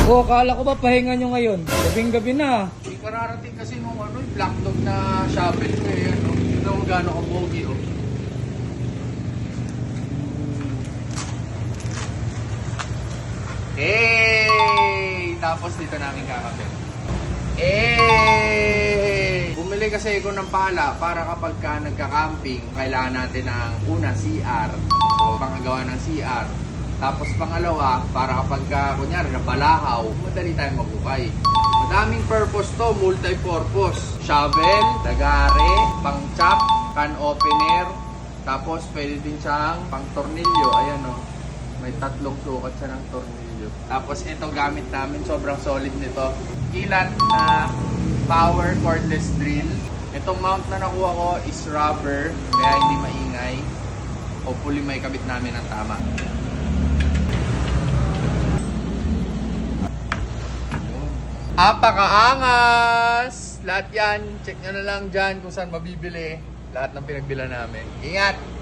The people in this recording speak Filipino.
Oh, akala ko ba pahinga nyo ngayon? Gabing-gabi na. Hindi kararating kasi nung black dog na shovel ko eh. Yun ang gano'n ka pogi oh. Hey! Tapos dito namin kakabit. Hey! Bumili kasi ako ng pala para kapag ka nagka-camping, kailangan natin ng una, CR. So, pangagawa ng CR. Tapos pangalawa, para kapag ka, kunyari, napalahaw, madali tayong maghukay. Madaming purpose to, multi-purpose. Shovel, lagare, pang-chop, can opener, tapos pwede din siyang pang-tornilyo. Ayan o, may tatlong sukat siya ng tornilyo. Tapos ito gamit namin, sobrang solid nito. Ilan na power cordless drill. Itong mount na nakuha ko is rubber, kaya hindi maingay. Hopefully may kabit namin ng tama. Apakaangas! Lahat yan, check nyo na lang dyan kung saan mabibili. Lahat ng pinagbila namin. Ingat!